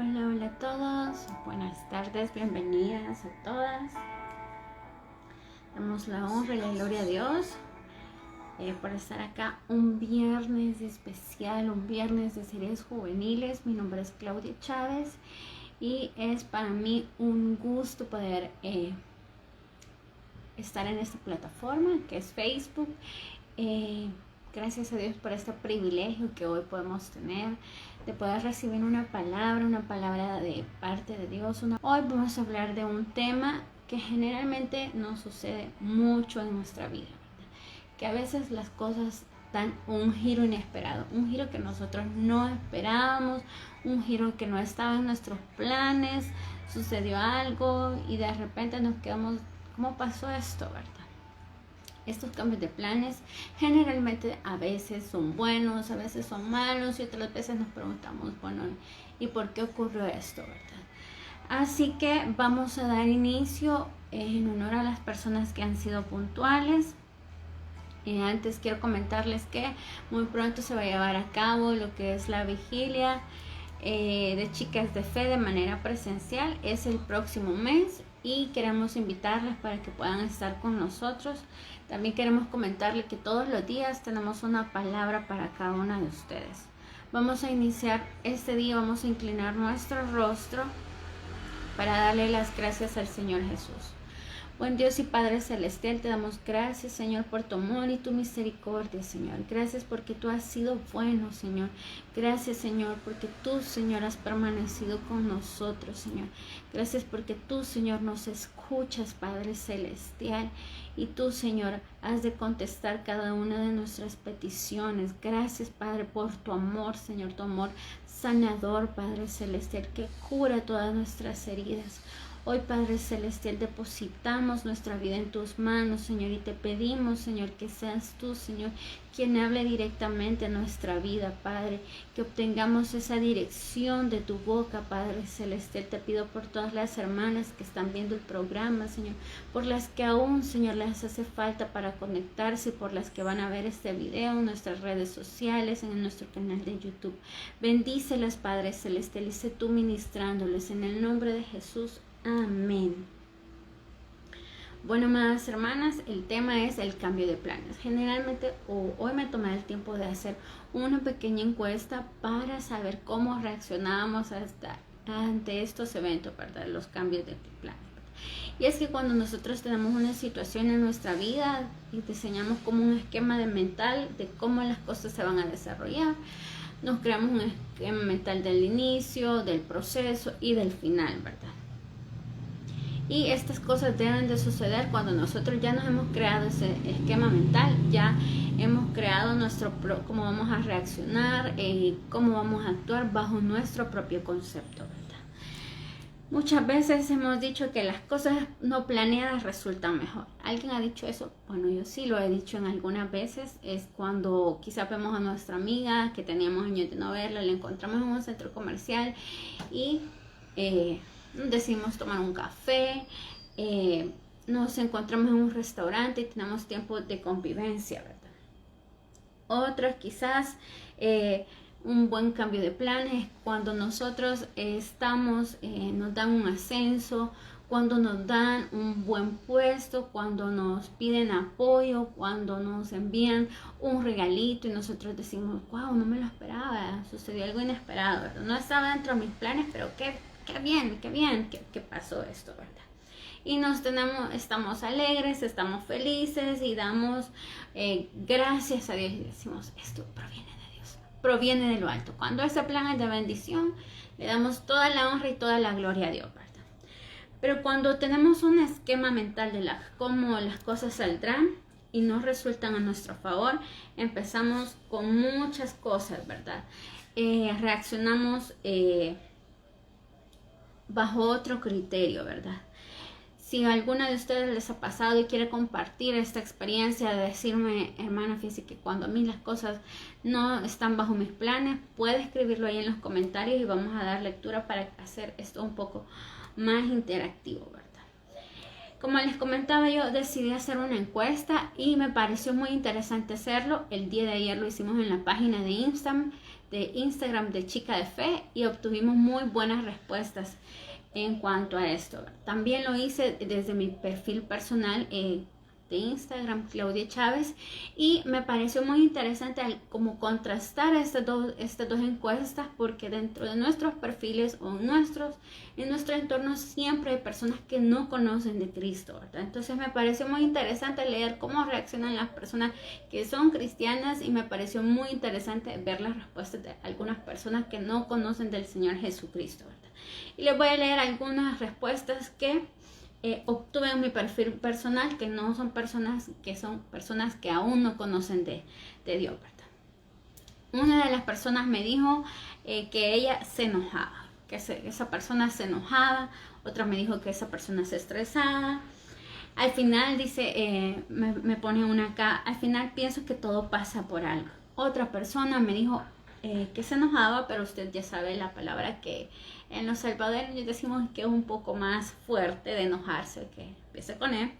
Hola, hola a todos, buenas tardes, bienvenidas a todas. Damos la honra y la gloria a Dios por estar acá un viernes especial, un viernes de series juveniles. Mi nombre es Claudia Chávez y es para mí un gusto poder estar en esta plataforma que es Facebook. Gracias a Dios por este privilegio que hoy podemos tener de poder recibir una palabra de parte de Dios. Hoy vamos a hablar de un tema que generalmente nos sucede mucho en nuestra vida, ¿verdad? Que a veces las cosas dan un giro inesperado, un giro que nosotros no esperábamos, un giro que no estaba en nuestros planes, sucedió algo y de repente nos quedamos, ¿cómo pasó esto, verdad? Estos cambios de planes generalmente a veces son buenos, a veces son malos y otras veces nos preguntamos, bueno, ¿y por qué ocurrió esto, verdad? Así que vamos a dar inicio en honor a las personas que han sido puntuales. Antes quiero comentarles que muy pronto se va a llevar a cabo lo que es la vigilia de Chicas de Fe de manera presencial. Es el próximo mes y queremos invitarles para que puedan estar con nosotros. También queremos comentarles que todos los días tenemos una palabra para cada una de ustedes. Vamos a iniciar este día, vamos a inclinar nuestro rostro para darle las gracias al Señor Jesús. Buen Dios y Padre Celestial, te damos gracias, Señor, por tu amor y tu misericordia, Señor. Gracias porque tú has sido bueno, Señor. Gracias, Señor, porque tú, Señor, has permanecido con nosotros, Señor. Gracias porque tú, Señor, nos escuchas, Padre Celestial. Y tú, Señor, has de contestar cada una de nuestras peticiones. Gracias, Padre, por tu amor, Señor, tu amor sanador, Padre Celestial, que cura todas nuestras heridas. Hoy, Padre Celestial, depositamos nuestra vida en tus manos, Señor, y te pedimos, Señor, que seas tú, Señor, quien hable directamente a nuestra vida, Padre, que obtengamos esa dirección de tu boca, Padre Celestial. Te pido por todas las hermanas que están viendo el programa, Señor, por las que aún, Señor, les hace falta para conectarse y por las que van a ver este video en nuestras redes sociales, en nuestro canal de YouTube. Bendícelas, Padre Celestial, y sé tú ministrándoles en el nombre de Jesús. Amén. Bueno, amadas hermanas, el tema es el cambio de planes. Generalmente hoy me tomé el tiempo de hacer una pequeña encuesta para saber cómo reaccionábamos ante estos eventos, ¿verdad? Los cambios de planes. Y es que cuando nosotros tenemos una situación en nuestra vida y diseñamos como un esquema mental de cómo las cosas se van a desarrollar, nos creamos un esquema mental del inicio, del proceso y del final, ¿verdad? Y estas cosas deben de suceder cuando nosotros ya nos hemos creado ese esquema mental, ya hemos creado cómo vamos a reaccionar, cómo vamos a actuar bajo nuestro propio concepto, ¿verdad? Muchas veces hemos dicho que las cosas no planeadas resultan mejor. ¿Alguien ha dicho eso? Bueno, yo sí lo he dicho en algunas veces. Es cuando quizás vemos a nuestra amiga que teníamos años de no verla, la encontramos en un centro comercial y decidimos tomar un café, nos encontramos en un restaurante y tenemos tiempo de convivencia, ¿verdad? Otros quizás un buen cambio de planes cuando nosotros nos dan un ascenso, cuando nos dan un buen puesto, cuando nos piden apoyo, cuando nos envían un regalito y nosotros decimos, wow, no me lo esperaba, sucedió algo inesperado, ¿verdad? No estaba dentro de mis planes, pero qué bien, que pasó esto, ¿verdad? Y estamos alegres, estamos felices y damos gracias a Dios y decimos, esto proviene de Dios, proviene de lo alto. Cuando ese plan es de bendición, le damos toda la honra y toda la gloria a Dios, ¿verdad? Pero cuando tenemos un esquema mental de cómo las cosas saldrán y no resultan a nuestro favor, empezamos con muchas cosas, ¿verdad? Reaccionamos bajo otro criterio, ¿verdad? Si a alguna de ustedes les ha pasado y quiere compartir esta experiencia de decirme, hermana, fíjese que cuando a mí las cosas no están bajo mis planes, puede escribirlo ahí en los comentarios y vamos a dar lectura para hacer esto un poco más interactivo, ¿verdad? Como les comentaba, yo decidí hacer una encuesta y me pareció muy interesante hacerlo. El día de ayer lo hicimos en la página de Instagram de Instagram de Chica de Fe y obtuvimos muy buenas respuestas en cuanto a esto. También lo hice desde mi perfil personal de Instagram, Claudia Chávez, y me pareció muy interesante como contrastar estas dos encuestas, porque dentro de nuestros perfiles o en nuestro entorno siempre hay personas que no conocen de Cristo, ¿verdad? Entonces me pareció muy interesante leer cómo reaccionan las personas que son cristianas, y me pareció muy interesante ver las respuestas de algunas personas que no conocen del Señor Jesucristo, ¿verdad? Y les voy a leer algunas respuestas que obtuve en mi perfil personal, que no son personas que aún no conocen de Dios, ¿verdad? Una de las personas me dijo que ella se enojaba, que esa persona se enojaba. Otra me dijo que esa persona se estresaba. Al final dice, me pone una acá, al final pienso que todo pasa por algo. Otra persona me dijo que se enojaba, pero usted ya sabe la palabra que en los salvadoreños decimos que es un poco más fuerte de enojarse, que empieza con E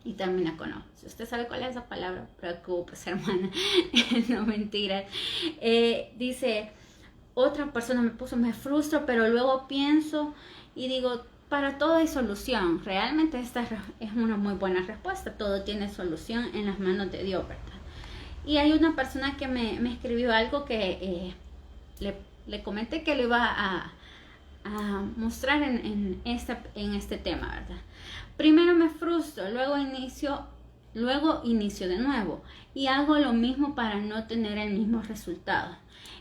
y termina con O. Si usted sabe cuál es esa palabra, preocúpese, hermana. No, mentira. Dice, otra persona me puso, me frustro, pero luego pienso y digo, para todo hay solución. Realmente esta es una muy buena respuesta. Todo tiene solución en las manos de Dios, ¿verdad? Y hay una persona que me escribió algo que le comenté que lo iba a mostrar en este tema, ¿verdad? Primero me frustro, luego inicio de nuevo y hago lo mismo para no tener el mismo resultado.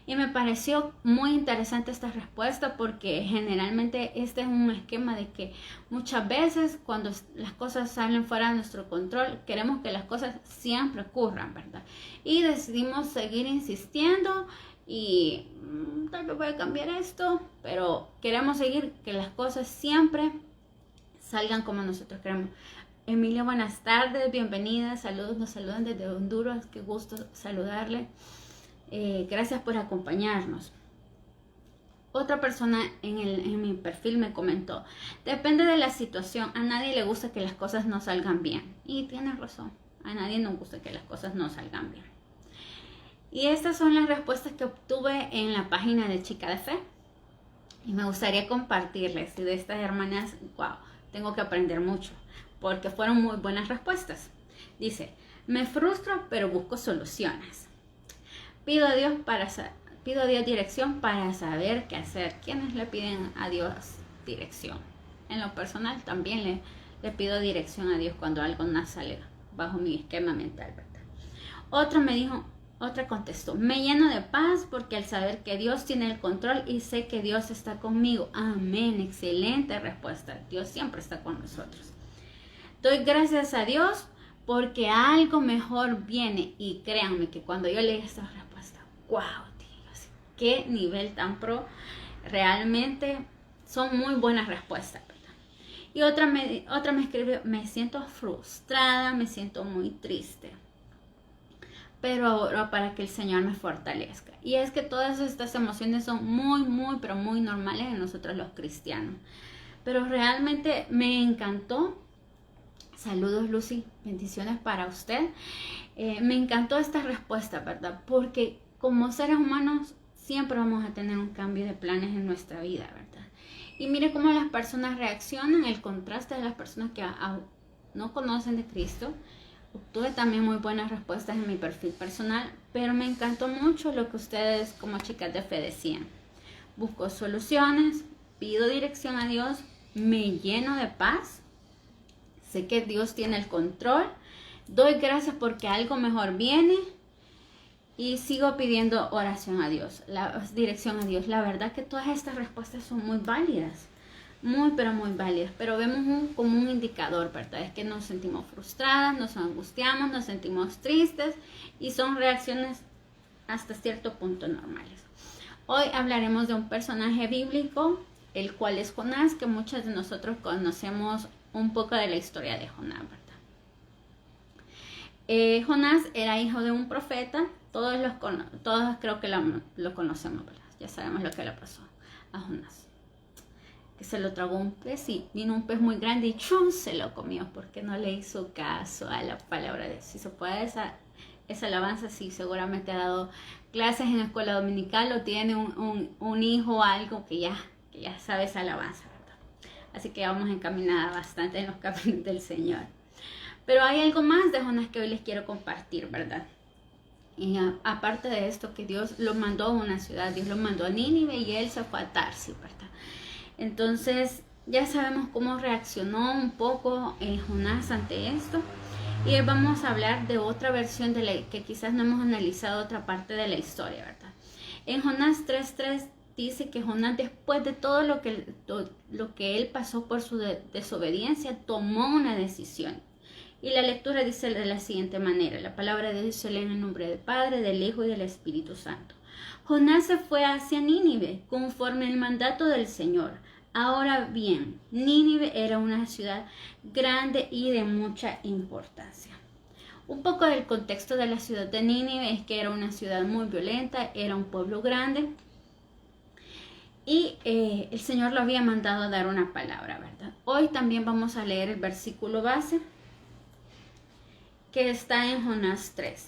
Y me pareció muy interesante esta respuesta, porque generalmente este es un esquema de que muchas veces cuando las cosas salen fuera de nuestro control, queremos que las cosas siempre ocurran, ¿verdad? Y decidimos seguir insistiendo y tal vez voy a cambiar esto, pero queremos seguir que las cosas siempre salgan como nosotros queremos. Emilia, buenas tardes, bienvenida, saludos, nos saludan desde Honduras, qué gusto saludarle. Gracias por acompañarnos. Otra persona en mi perfil me comentó, depende de la situación, a nadie le gusta que las cosas no salgan bien. Y tiene razón, a nadie nos gusta que las cosas no salgan bien. Y estas son las respuestas que obtuve en la página de Chica de Fe. Y me gustaría compartirles. Y de estas hermanas, wow, tengo que aprender mucho, porque fueron muy buenas respuestas. Dice, me frustro, pero busco soluciones. Pido a Dios dirección para saber qué hacer. ¿Quiénes le piden a Dios dirección? En lo personal también le pido dirección a Dios cuando algo no sale bajo mi esquema mental, ¿verdad? Otra contestó, me lleno de paz porque al saber que Dios tiene el control y sé que Dios está conmigo. Amén, excelente respuesta. Dios siempre está con nosotros. Doy gracias a Dios porque algo mejor viene. Y créanme que cuando yo leí esta respuesta, wow, Dios, qué nivel tan pro. Realmente son muy buenas respuestas, ¿verdad? Y otra me escribió, me siento frustrada, me siento muy triste, pero oro para que el Señor me fortalezca. Y es que todas estas emociones son muy, pero muy normales en nosotros los cristianos. Pero realmente me encantó. Saludos, Lucy, bendiciones para usted. Me encantó esta respuesta, ¿verdad? Porque como seres humanos siempre vamos a tener un cambio de planes en nuestra vida, ¿verdad? Y mire cómo las personas reaccionan, el contraste de las personas que no conocen de Cristo. Obtuve también muy buenas respuestas en mi perfil personal, pero me encantó mucho lo que ustedes como chicas de fe decían. Busco soluciones, pido dirección a Dios, me lleno de paz, sé que Dios tiene el control, doy gracias porque algo mejor viene y sigo pidiendo oración a Dios, dirección a Dios. La verdad que todas estas respuestas son muy válidas. Pero muy válidas, pero vemos como un indicador, ¿verdad? Es que nos sentimos frustradas, nos angustiamos, nos sentimos tristes y son reacciones hasta cierto punto normales. Hoy hablaremos de un personaje bíblico, el cual es Jonás, que muchos de nosotros conocemos un poco de la historia de Jonás, ¿verdad? Jonás era hijo de un profeta, todos creo que lo conocemos, ¿verdad? Ya sabemos lo que le pasó a Jonás. Que se lo tragó un pez y vino un pez muy grande y ¡chum! Se lo comió porque no le hizo caso a la palabra de Dios. Si se puede esa alabanza, sí, seguramente ha dado clases en la escuela dominical o tiene un hijo o algo que ya sabes alabanza, ¿verdad? Así que vamos encaminada bastante en los caminos del Señor. Pero hay algo más de Jonás que hoy les quiero compartir, ¿verdad? Y aparte de esto, que Dios lo mandó a una ciudad, Dios lo mandó a Nínive y él se fue a Tarsis, ¿verdad? Entonces ya sabemos cómo reaccionó un poco Jonás ante esto. Y hoy vamos a hablar de otra versión que quizás no hemos analizado, otra parte de la historia, ¿verdad? En Jonás 3:3 dice que Jonás, después de todo lo que él pasó por su desobediencia, tomó una decisión. Y la lectura dice de la siguiente manera: la palabra de Dios se lee en el nombre del Padre, del Hijo y del Espíritu Santo. Jonás se fue hacia Nínive conforme el mandato del Señor. Ahora bien, Nínive era una ciudad grande y de mucha importancia. Un poco del contexto de la ciudad de Nínive es que era una ciudad muy violenta, era un pueblo grande y el Señor lo había mandado a dar una palabra, ¿verdad? Hoy también vamos a leer el versículo base que está en Jonás 3,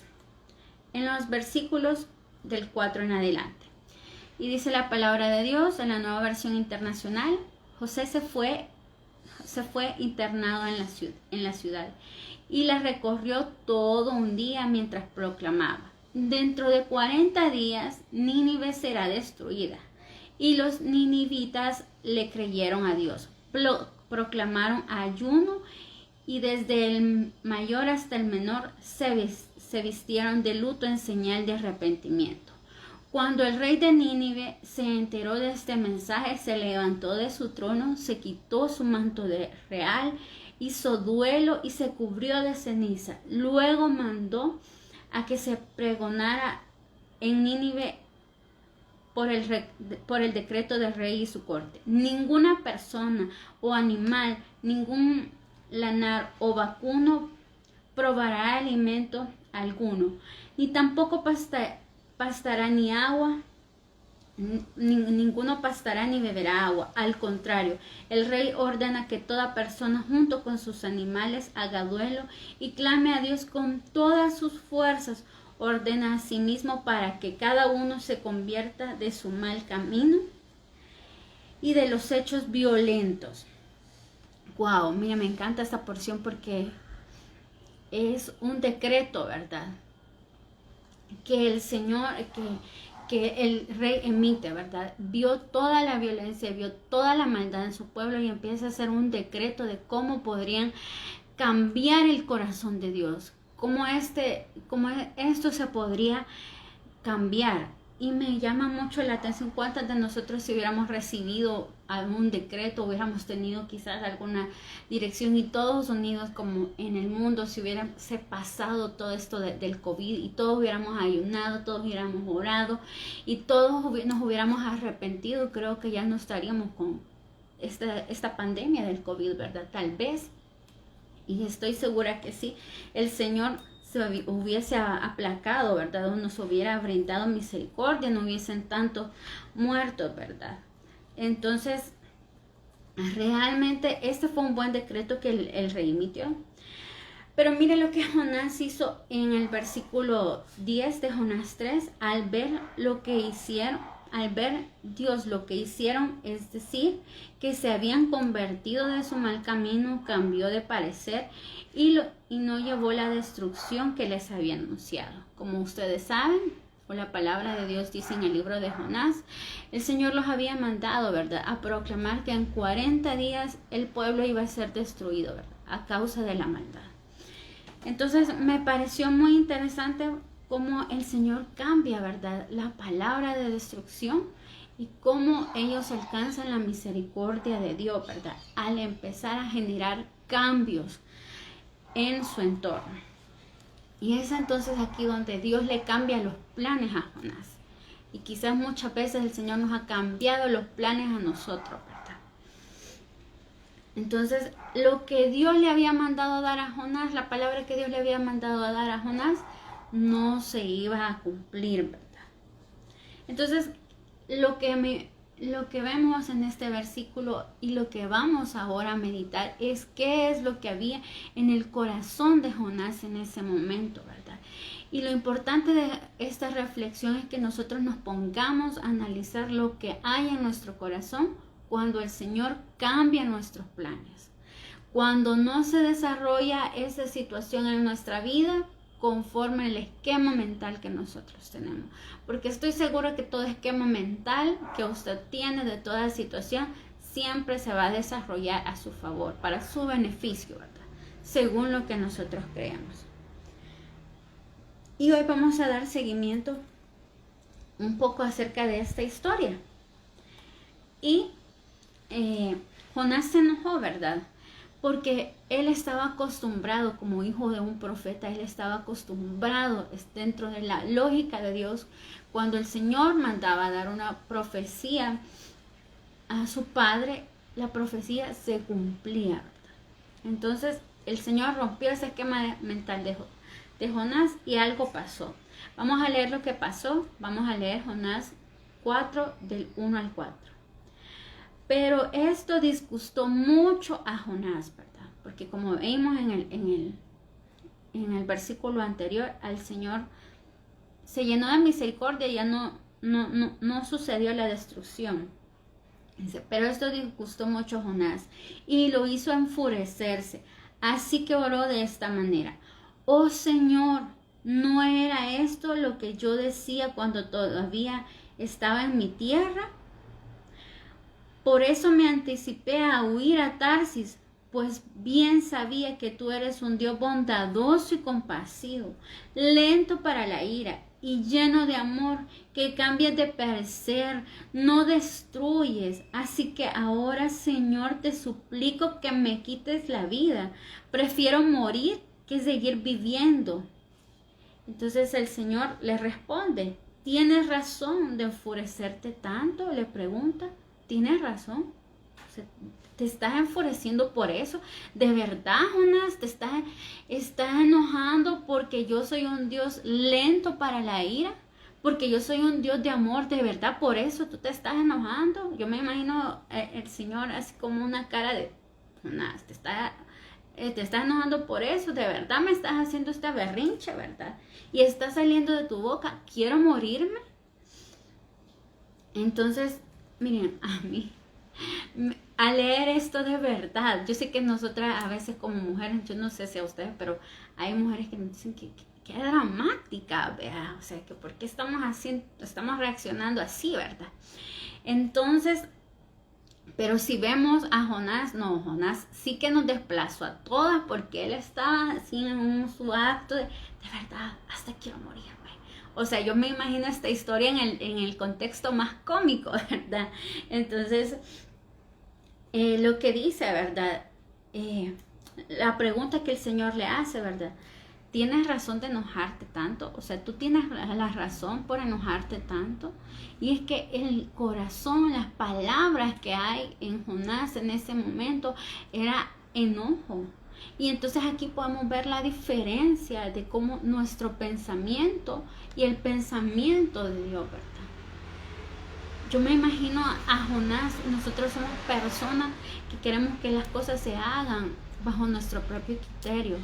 en los versículos del 4 en adelante. Y dice la palabra de Dios en la Nueva Versión Internacional: José se fue internado en la ciudad y la recorrió todo un día mientras proclamaba: dentro de 40 días Nínive será destruida. Y los ninivitas le creyeron a Dios, proclamaron ayuno y desde el mayor hasta el menor se vistieron de luto en señal de arrepentimiento. Cuando el rey de Nínive se enteró de este mensaje, se levantó de su trono, se quitó su manto real, hizo duelo y se cubrió de ceniza. Luego mandó a que se pregonara en Nínive por el decreto del rey y su corte: ninguna persona o animal, ningún lanar o vacuno probará alimento alguno, ni tampoco pastará ni agua, ninguno pastará ni beberá agua. Al contrario, el rey ordena que toda persona junto con sus animales haga duelo y clame a Dios con todas sus fuerzas. Ordena a sí mismo para que cada uno se convierta de su mal camino y de los hechos violentos. Wow, mira, me encanta esta porción porque es un decreto, ¿verdad? Que el Señor, que el rey emite, ¿verdad? Vio toda la violencia, vio toda la maldad en su pueblo y empieza a hacer un decreto de cómo podrían cambiar el corazón de Dios, cómo esto se podría cambiar. Y me llama mucho la atención cuántas de nosotros, si hubiéramos recibido algún decreto, hubiéramos tenido quizás alguna dirección y todos unidos como en el mundo, si hubiéramos pasado todo esto del COVID y todos hubiéramos ayunado, todos hubiéramos orado y todos nos hubiéramos arrepentido, creo que ya no estaríamos con esta pandemia del COVID, ¿verdad? Tal vez, y estoy segura que sí, el Señor se hubiese aplacado, ¿verdad? O nos hubiera brindado misericordia, no hubiesen tantos muertos, ¿verdad? Entonces, realmente este fue un buen decreto que el rey emitió. Pero mire lo que Jonás hizo en el versículo 10 de Jonás 3, al ver Dios lo que hicieron, es decir, que se habían convertido de su mal camino, cambió de parecer y no llevó la destrucción que les había anunciado. Como ustedes saben, o la palabra de Dios dice en el libro de Jonás, el Señor los había mandado, ¿verdad?, a proclamar que en 40 días el pueblo iba a ser destruido, ¿verdad?, a causa de la maldad. Entonces me pareció muy interesante cómo el Señor cambia, ¿verdad?, la palabra de destrucción y cómo ellos alcanzan la misericordia de Dios, ¿verdad?, al empezar a generar cambios en su entorno. Y es entonces aquí donde Dios le cambia los planes a Jonás. Y quizás muchas veces el Señor nos ha cambiado los planes a nosotros, ¿verdad? Entonces, lo que Dios le había mandado a dar a Jonás, la palabra que Dios le había mandado a dar a Jonás, no se iba a cumplir, ¿verdad? Entonces, lo que vemos en este versículo y lo que vamos ahora a meditar es qué es lo que había en el corazón de Jonás en ese momento, ¿verdad? Y lo importante de esta reflexión es que nosotros nos pongamos a analizar lo que hay en nuestro corazón cuando el Señor cambia nuestros planes. Cuando no se desarrolla esa situación en nuestra vida conforme el esquema mental que nosotros tenemos. Porque estoy segura que todo esquema mental que usted tiene de toda situación siempre se va a desarrollar a su favor, para su beneficio, ¿verdad? Según lo que nosotros creamos. Y hoy vamos a dar seguimiento un poco acerca de esta historia. Y Jonás se enojó, ¿verdad? Porque él estaba acostumbrado, como hijo de un profeta, él estaba acostumbrado dentro de la lógica de Dios. Cuando el Señor mandaba dar una profecía a su padre, la profecía se cumplía, ¿verdad? Entonces el Señor rompió ese esquema mental de Jonás y algo pasó. Vamos a leer lo que pasó. Vamos a leer Jonás 4 del 1 al 4. Pero esto disgustó mucho a Jonás, ¿verdad? Porque como vimos en el versículo anterior, al Señor se llenó de misericordia y ya no sucedió la destrucción. Dice, pero esto disgustó mucho a Jonás y lo hizo enfurecerse. Así que oró de esta manera: oh Señor, ¿no era esto lo que yo decía cuando todavía estaba en mi tierra? Por eso me anticipé a huir a Tarsis, pues bien sabía que tú eres un Dios bondadoso y compasivo, lento para la ira y lleno de amor, que cambias de parecer, no destruyes. Así que ahora, Señor, te suplico que me quites la vida. Prefiero morir que seguir viviendo. Entonces el Señor le responde: ¿tienes razón de enfurecerte tanto? Le pregunta. ¿Tienes razón? O sea, ¿te estás enfureciendo por eso? ¿De verdad, Jonás, te estás enojando porque yo soy un Dios lento para la ira? Porque yo soy un Dios de amor, ¿de verdad? ¿Por eso tú te estás enojando? Yo me imagino el Señor así como una cara de: Jonás, te estás enojando por eso, ¿de verdad me estás haciendo este berrinche, verdad? Y está saliendo de tu boca: ¿quiero morirme? Entonces, miren, a mí, al leer esto de verdad, yo sé que nosotras a veces como mujeres, yo no sé si a ustedes, pero hay mujeres que nos dicen que dramática, ¿verdad? O sea, que por qué estamos reaccionando así, ¿verdad? Entonces, pero si vemos a Jonás, no, Jonás sí que nos desplazó a todas, porque él estaba así en su acto de verdad, hasta quiero morirme. O sea, yo me imagino esta historia en el contexto más cómico, ¿verdad? Entonces, lo que dice, ¿verdad? La pregunta que el Señor le hace, ¿verdad? ¿Tienes razón de enojarte tanto? O sea, tú tienes la razón por enojarte tanto. Y es que el corazón, las palabras que hay en Jonás en ese momento era enojo. Y entonces aquí podemos ver la diferencia de cómo nuestro pensamiento y el pensamiento de Dios, ¿verdad? Yo me imagino a Jonás. Nosotros somos personas que queremos que las cosas se hagan bajo nuestro propio criterio.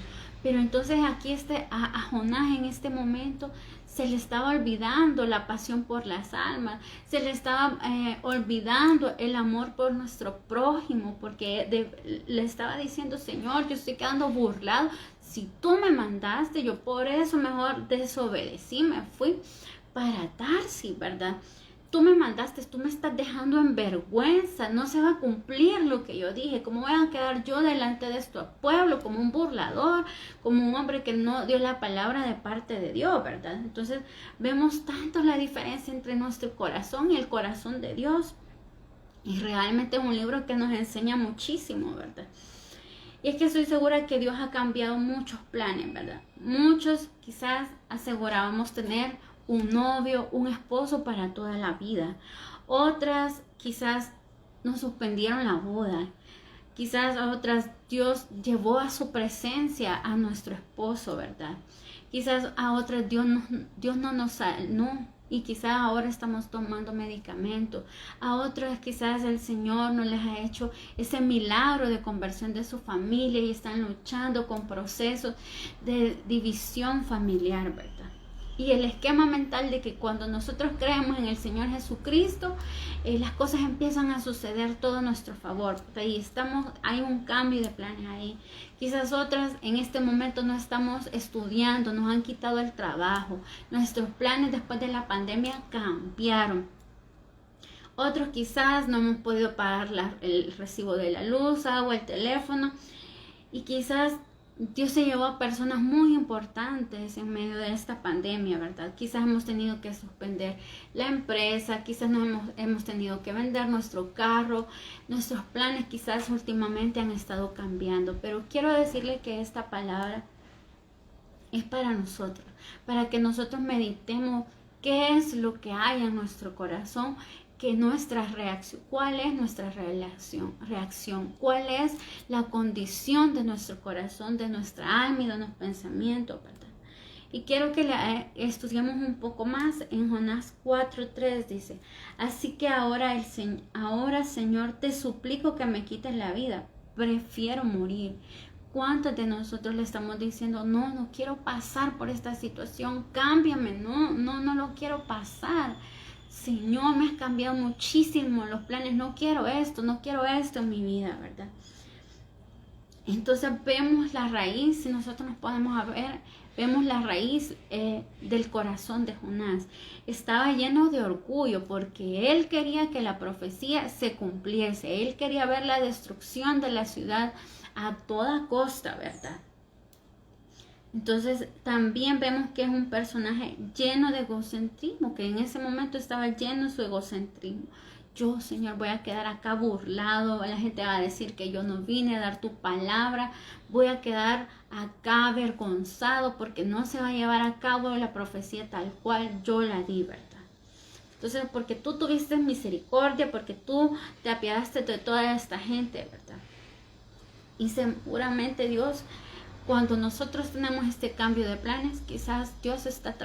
Pero entonces aquí a Jonás en este momento se le estaba olvidando la pasión por las almas, se le estaba olvidando el amor por nuestro prójimo, porque le estaba diciendo: Señor, yo estoy quedando burlado, si tú me mandaste, yo por eso mejor desobedecí, me fui para Tarsis, ¿verdad? Tú me mandaste, tú me estás dejando en vergüenza, no se va a cumplir lo que yo dije. ¿Cómo voy a quedar yo delante de este pueblo como un burlador, como un hombre que no dio la palabra de parte de Dios, ¿verdad? Entonces vemos tanto la diferencia entre nuestro corazón y el corazón de Dios. Y realmente es un libro que nos enseña muchísimo, ¿verdad? Y es que estoy segura que Dios ha cambiado muchos planes, ¿verdad? Muchos quizás asegurábamos tener un novio, un esposo para toda la vida. Otras quizás nos suspendieron la boda. Quizás a otras Dios llevó a su presencia a nuestro esposo, ¿verdad? Quizás a otras Dios no nos sanó y quizás ahora estamos tomando medicamentos. A otras quizás el Señor no les ha hecho ese milagro de conversión de su familia y están luchando con procesos de división familiar, ¿verdad? Y el esquema mental de que cuando nosotros creemos en el Señor Jesucristo, las cosas empiezan a suceder todo a nuestro favor. Y hay un cambio de planes ahí. Quizás otras en este momento no estamos estudiando, nos han quitado el trabajo. Nuestros planes después de la pandemia cambiaron. Otros quizás no hemos podido pagar el recibo de la luz, agua, el teléfono. Y quizás Dios se llevó a personas muy importantes en medio de esta pandemia, ¿verdad? Quizás hemos tenido que suspender la empresa, quizás hemos tenido que vender nuestro carro, nuestros planes quizás últimamente han estado cambiando, pero quiero decirle que esta palabra es para nosotros, para que nosotros meditemos qué es lo que hay en nuestro corazón, que nuestra reacción, cuál es nuestra reacción, cuál es la condición de nuestro corazón, de nuestra alma y de nuestros pensamientos, ¿verdad? Y quiero que estudiemos un poco más en Jonás 4:3 dice, así que ahora Señor te suplico que me quites la vida, prefiero morir. ¿Cuántos de nosotros le estamos diciendo, no quiero pasar por esta situación, cámbiame, no lo quiero pasar? Señor, me has cambiado muchísimo los planes, no quiero esto en mi vida, ¿verdad? Entonces vemos la raíz, si nosotros nos podemos ver, vemos la raíz del corazón de Jonás. Estaba lleno de orgullo porque él quería que la profecía se cumpliese, él quería ver la destrucción de la ciudad a toda costa, ¿verdad? Entonces también vemos que es un personaje lleno de egocentrismo, que en ese momento estaba lleno de su egocentrismo. Yo, Señor, voy a quedar acá burlado, la gente va a decir que yo no vine a dar tu palabra, voy a quedar acá avergonzado porque no se va a llevar a cabo la profecía tal cual yo la di, ¿verdad? Entonces, porque tú tuviste misericordia, porque tú te apiadaste de toda esta gente, ¿verdad? Y seguramente Dios, cuando nosotros tenemos este cambio de planes, quizás Dios está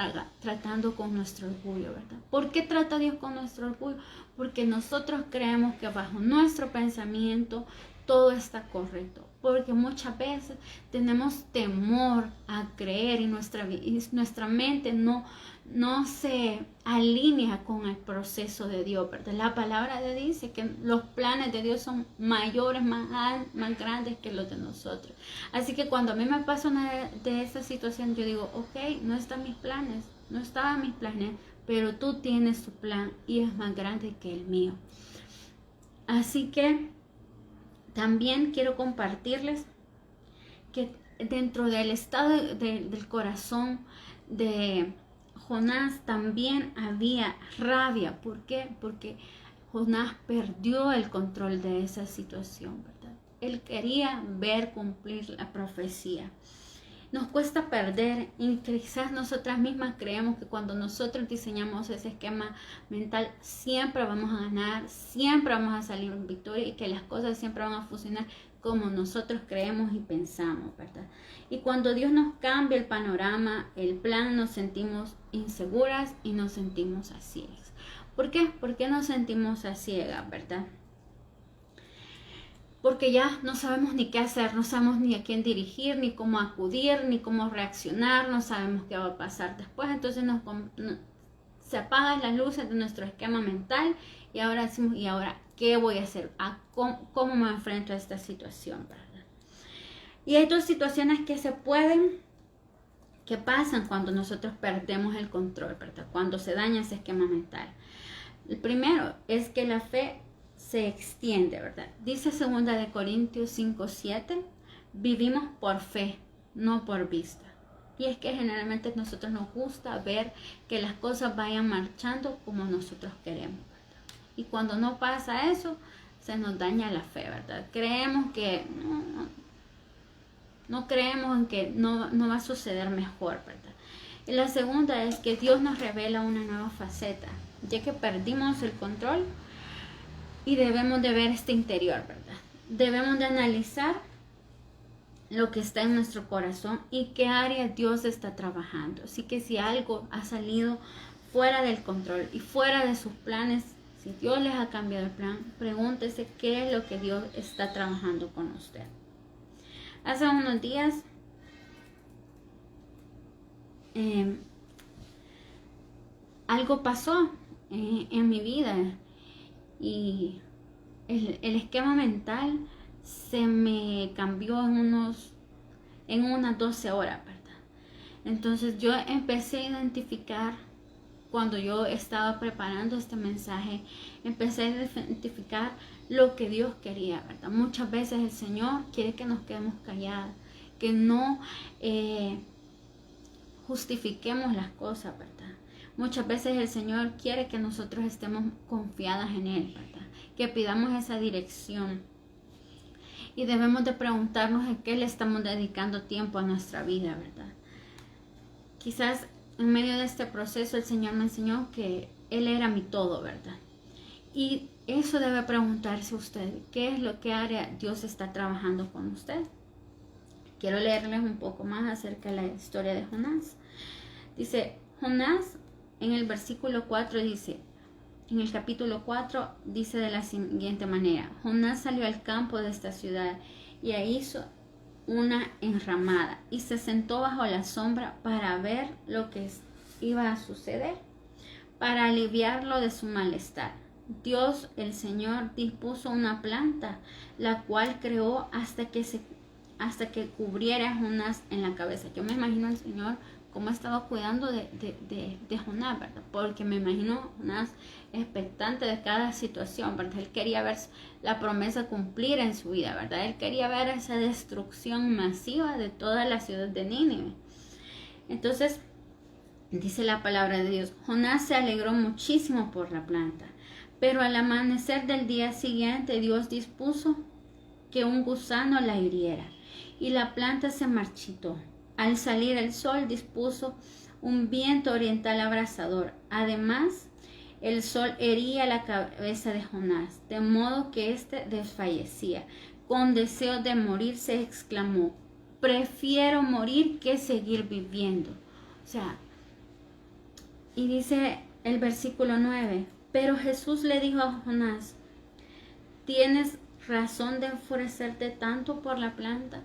tratando con nuestro orgullo, ¿verdad? ¿Por qué trata Dios con nuestro orgullo? Porque nosotros creemos que bajo nuestro pensamiento todo está correcto. Porque muchas veces tenemos temor a creer y nuestra mente no se alinea con el proceso de Dios, ¿verdad? La palabra de Dios dice que los planes de Dios son mayores, más grandes que los de nosotros. Así que cuando a mí me pasa una de esas situaciones, yo digo, ok, no estaban mis planes, pero tú tienes tu plan y es más grande que el mío. Así que también quiero compartirles que dentro del estado del corazón de Jonás también había rabia. ¿Por qué? Porque Jonás perdió el control de esa situación, ¿verdad? Él quería ver cumplir la profecía. Nos cuesta perder y quizás nosotras mismas creemos que cuando nosotros diseñamos ese esquema mental siempre vamos a ganar, siempre vamos a salir en victoria y que las cosas siempre van a funcionar como nosotros creemos y pensamos, ¿verdad? Y cuando Dios nos cambia el panorama, el plan, nos sentimos inseguras y nos sentimos a ciegas. ¿Por qué? ¿Por qué nos sentimos a ciegas, verdad? Porque ya no sabemos ni qué hacer, no sabemos ni a quién dirigir, ni cómo acudir, ni cómo reaccionar, no sabemos qué va a pasar después. Entonces se apagan las luces de nuestro esquema mental y ahora decimos, ¿y ahora qué voy a hacer? ¿Cómo me enfrento a esta situación, verdad? Y hay dos situaciones que pasan cuando nosotros perdemos el control, ¿verdad? Cuando se daña ese esquema mental. El primero es que la fe se extiende, ¿verdad? Dice 2 de Corintios 5:7, vivimos por fe, no por vista. Y es que generalmente a nosotros nos gusta ver que las cosas vayan marchando como nosotros queremos, ¿verdad? Y cuando no pasa eso, se nos daña la fe, ¿verdad? Creemos que no creemos en que no va a suceder mejor, ¿verdad? Y la segunda es que Dios nos revela una nueva faceta, ya que perdimos el control. Y debemos de ver este interior, ¿verdad? Debemos de analizar lo que está en nuestro corazón y qué área Dios está trabajando. Así que si algo ha salido fuera del control y fuera de sus planes, si Dios les ha cambiado el plan, pregúntese qué es lo que Dios está trabajando con usted. Hace unos días algo pasó en mi vida y el esquema mental se me cambió en unas 12 horas, ¿verdad? Entonces yo empecé a identificar, cuando yo estaba preparando este mensaje, empecé a identificar lo que Dios quería, ¿verdad? Muchas veces el Señor quiere que nos quedemos callados, que no justifiquemos las cosas, ¿verdad? Muchas veces el Señor quiere que nosotros estemos confiadas en Él, ¿verdad? Que pidamos esa dirección. Y debemos de preguntarnos en qué le estamos dedicando tiempo a nuestra vida, ¿verdad? Quizás en medio de este proceso el Señor me enseñó que Él era mi todo, ¿verdad? Y eso debe preguntarse usted, ¿qué es lo que área Dios está trabajando con usted? Quiero leerles un poco más acerca de la historia de Jonás. Dice, Jonás en el versículo 4 dice, en el capítulo 4 dice de la siguiente manera, Jonás salió al campo de esta ciudad y ahí hizo una enramada y se sentó bajo la sombra para ver lo que iba a suceder, para aliviarlo de su malestar. Dios, el Señor, dispuso una planta, la cual creó hasta que cubriera a Jonás en la cabeza. Yo me imagino al Señor cómo estaba cuidando de Jonás, ¿verdad? Porque me imagino Jonás expectante de cada situación, ¿verdad? Él quería ver la promesa cumplir en su vida, ¿verdad? Él quería ver esa destrucción masiva de toda la ciudad de Nínive. Entonces, dice la palabra de Dios, Jonás se alegró muchísimo por la planta, pero al amanecer del día siguiente Dios dispuso que un gusano la hiriera y la planta se marchitó. Al salir el sol dispuso un viento oriental abrasador. Además, el sol hería la cabeza de Jonás, de modo que éste desfallecía. Con deseo de morir se exclamó, prefiero morir que seguir viviendo. O sea, y dice el versículo 9, pero Jesús le dijo a Jonás, ¿tienes razón de enfurecerte tanto por la planta?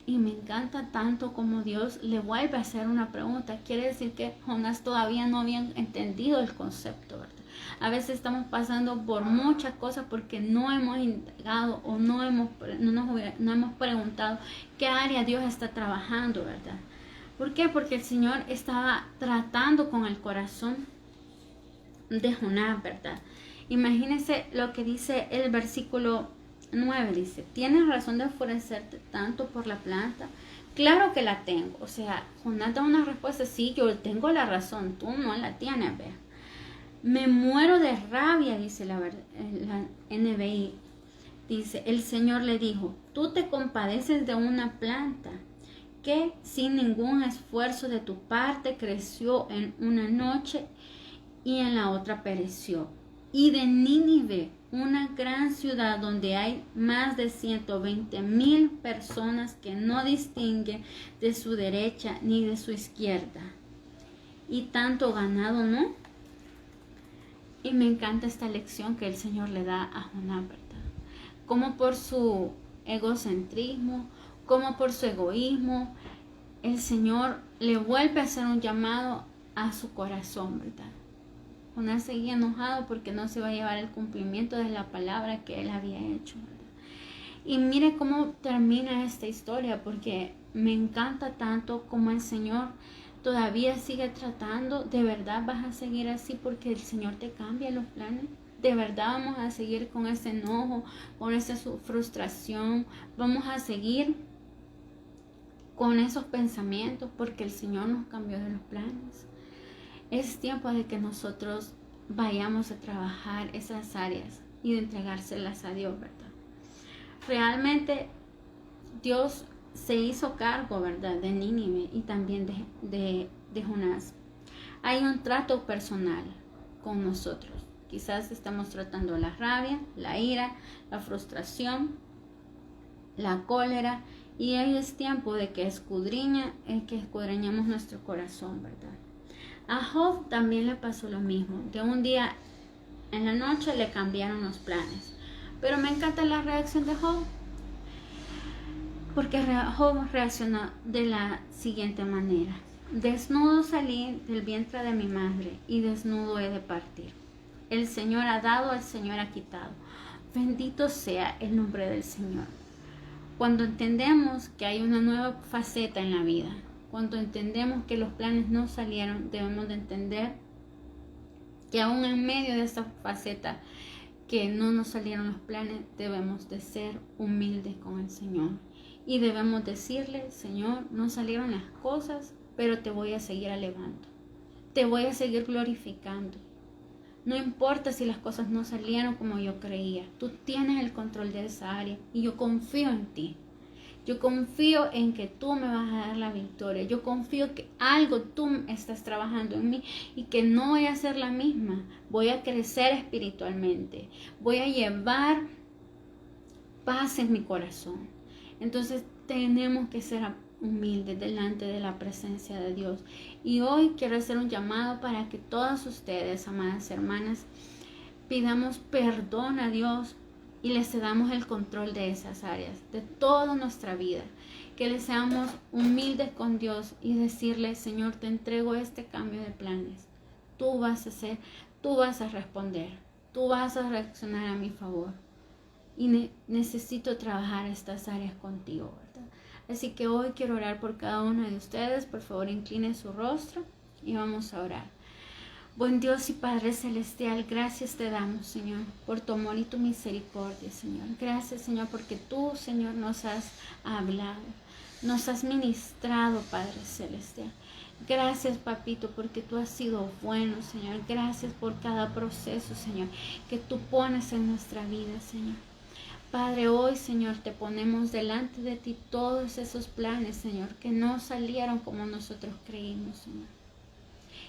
Y me encanta tanto como Dios le vuelve a hacer una pregunta. Quiere decir que Jonás todavía no había entendido el concepto, ¿verdad? A veces estamos pasando por muchas cosas porque no hemos indagado o no hemos preguntado qué área Dios está trabajando, ¿verdad? ¿Por qué? Porque el Señor estaba tratando con el corazón de Jonás, ¿verdad? Imagínense lo que dice el versículo 9, dice, ¿tienes razón de enfurecerte tanto por la planta? Claro que la tengo. O sea, Jonás da una respuesta, sí, yo tengo la razón, tú no la tienes, vea. Me muero de rabia, dice la NBI. Dice, el Señor le dijo, tú te compadeces de una planta que sin ningún esfuerzo de tu parte creció en una noche y en la otra pereció. Y de Nínive, una gran ciudad donde hay más de 120,000 personas que no distinguen de su derecha ni de su izquierda. Y tanto ganado, ¿no? Y me encanta esta lección que el Señor le da a Jonás, ¿verdad? Como por su egocentrismo, como por su egoísmo, el Señor le vuelve a hacer un llamado a su corazón, ¿verdad? Jonás seguía enojado porque no se iba a llevar el cumplimiento de la palabra que él había hecho, ¿verdad? Y mire cómo termina esta historia, porque me encanta tanto como el Señor todavía sigue tratando. ¿De verdad vas a seguir así porque el Señor te cambia los planes? ¿De verdad vamos a seguir con ese enojo, con esa frustración? ¿Vamos a seguir con esos pensamientos porque el Señor nos cambió de los planes? Es tiempo de que nosotros vayamos a trabajar esas áreas y de entregárselas a Dios, ¿verdad? Realmente Dios se hizo cargo, ¿verdad?, de Nínive y también de Jonás. Hay un trato personal con nosotros. Quizás estamos tratando la rabia, la ira, la frustración, la cólera, y ahí es tiempo de que escudriñemos nuestro corazón, ¿verdad? A Job también le pasó lo mismo. De un día en la noche le cambiaron los planes. Pero me encanta la reacción de Job, porque Job reaccionó de la siguiente manera. Desnudo salí del vientre de mi madre y desnudo he de partir. El Señor ha dado, el Señor ha quitado. Bendito sea el nombre del Señor. Cuando entendemos que hay una nueva faceta en la vida, cuando entendemos que los planes no salieron, debemos de entender que aún en medio de esta faceta que no nos salieron los planes, debemos de ser humildes con el Señor. Y debemos decirle, Señor, no salieron las cosas, pero te voy a seguir alabando. Te voy a seguir glorificando. No importa si las cosas no salieron como yo creía. Tú tienes el control de esa área y yo confío en ti. Yo confío en que tú me vas a dar la victoria. Yo confío que algo tú estás trabajando en mí y que no voy a ser la misma. Voy a crecer espiritualmente. Voy a llevar paz en mi corazón. Entonces tenemos que ser humildes delante de la presencia de Dios. Y hoy quiero hacer un llamado para que todas ustedes, amadas hermanas, pidamos perdón a Dios y le cedamos el control de esas áreas, de toda nuestra vida. Que le seamos humildes con Dios y decirle, Señor, te entrego este cambio de planes. Tú vas a hacer, tú vas a responder, tú vas a reaccionar a mi favor. Y necesito trabajar estas áreas contigo, ¿verdad? Así que hoy quiero orar por cada uno de ustedes. Por favor, incline su rostro y vamos a orar. Buen Dios y Padre Celestial, gracias te damos, Señor, por tu amor y tu misericordia, Señor. Gracias, Señor, porque tú, Señor, nos has hablado, nos has ministrado, Padre Celestial. Gracias, Papito, porque tú has sido bueno, Señor. Gracias por cada proceso, Señor, que tú pones en nuestra vida, Señor. Padre, hoy, Señor, te ponemos delante de ti todos esos planes, Señor, que no salieron como nosotros creímos, Señor.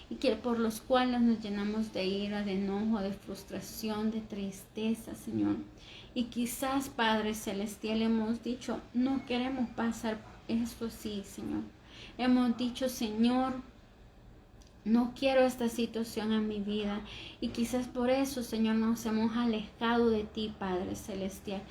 Y que por los cuales nos llenamos de ira, de enojo, de frustración, de tristeza, Señor. Y quizás, Padre Celestial, hemos dicho, no queremos pasar esto así, Señor. Hemos dicho, Señor, no quiero esta situación en mi vida. Y quizás por eso, Señor, nos hemos alejado de ti, Padre Celestial.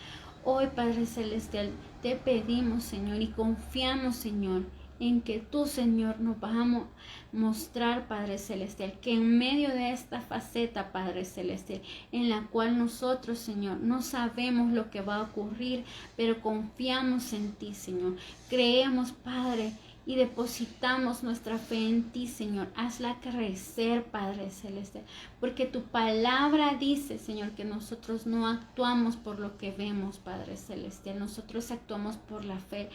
Hoy, Padre Celestial, te pedimos, Señor, y confiamos, Señor, en que tú, Señor, nos vas a mostrar, Padre Celestial, que en medio de esta faceta, Padre Celestial, en la cual nosotros, Señor, no sabemos lo que va a ocurrir, pero confiamos en ti, Señor. Creemos, Padre, y depositamos nuestra fe en ti, Señor. Hazla crecer, Padre Celestial, porque tu palabra dice, Señor, que nosotros no actuamos por lo que vemos, Padre Celestial. Nosotros actuamos por la fe.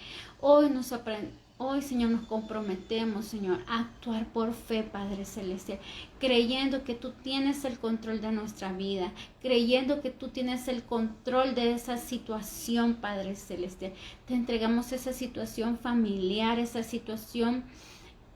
Hoy, Señor, nos comprometemos, Señor, a actuar por fe, Padre Celestial, creyendo que tú tienes el control de nuestra vida, creyendo que tú tienes el control de esa situación, Padre Celestial. Te entregamos esa situación familiar, esa situación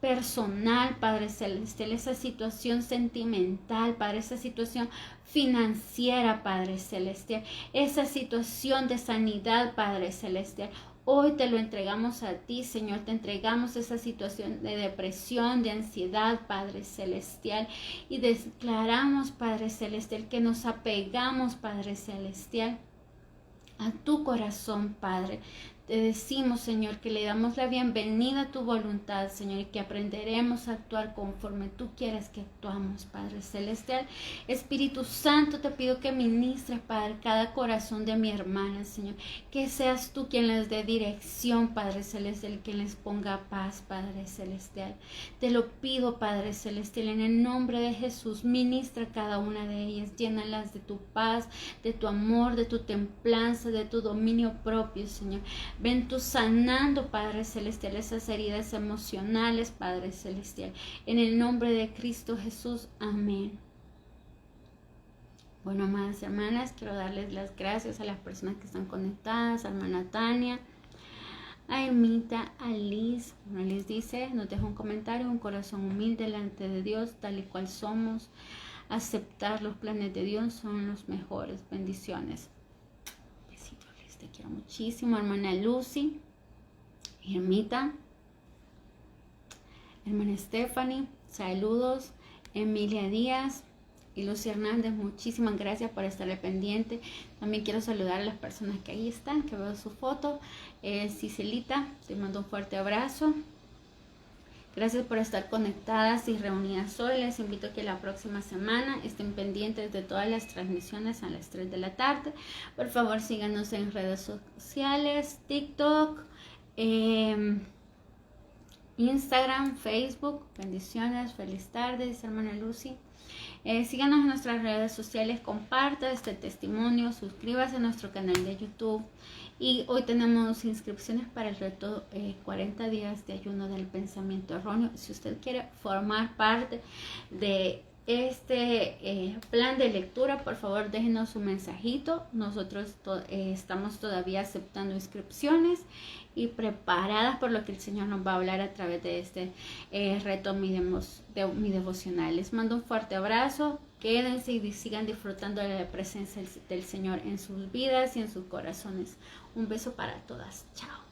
personal, Padre Celestial, esa situación sentimental, Padre, esa situación financiera, Padre Celestial, esa situación de sanidad, Padre Celestial. Hoy te lo entregamos a ti, Señor. Te entregamos esa situación de depresión, de ansiedad, Padre Celestial. Y declaramos, Padre Celestial, que nos apegamos, Padre Celestial, a tu corazón, Padre. Te decimos, Señor, que le damos la bienvenida a tu voluntad, Señor, y que aprenderemos a actuar conforme tú quieres que actuamos, Padre Celestial. Espíritu Santo, te pido que ministres, Padre, cada corazón de mi hermana, Señor. Que seas tú quien les dé dirección, Padre Celestial, quien les ponga paz, Padre Celestial. Te lo pido, Padre Celestial, en el nombre de Jesús. Ministra cada una de ellas, llénalas de tu paz, de tu amor, de tu templanza, de tu dominio propio, Señor. Ven tú sanando, Padre Celestial, esas heridas emocionales, Padre Celestial. En el nombre de Cristo Jesús. Amén. Bueno, amadas hermanas, quiero darles las gracias a las personas que están conectadas, a hermana Tania, a Ermita, a Liz. Bueno, Liz dice, nos deja un comentario, un corazón humilde delante de Dios, tal y cual somos. Aceptar los planes de Dios son los mejores. Bendiciones. Te quiero muchísimo, hermana Lucy, Ermita, hermana Stephanie, saludos, Emilia Díaz y Lucy Hernández, muchísimas gracias por estarle pendiente. También quiero saludar a las personas que ahí están, que veo su foto. Cicelita, te mando un fuerte abrazo. Gracias por estar conectadas y reunidas hoy. Les invito a que la próxima semana estén pendientes de todas las transmisiones a las 3 de la tarde. Por favor, síganos en redes sociales, TikTok, Instagram, Facebook. Bendiciones, feliz tarde, dice hermana Lucy. Síganos en nuestras redes sociales, comparta este testimonio, suscríbase a nuestro canal de YouTube. Y hoy tenemos inscripciones para el reto 40 días de ayuno del pensamiento erróneo. Si usted quiere formar parte de este plan de lectura, por favor déjenos un mensajito. Nosotros estamos todavía aceptando inscripciones y preparadas por lo que el Señor nos va a hablar a través de este reto mi devocional. Les mando un fuerte abrazo. Quédense y sigan disfrutando de la presencia del Señor en sus vidas y en sus corazones. Un beso para todas. Chao.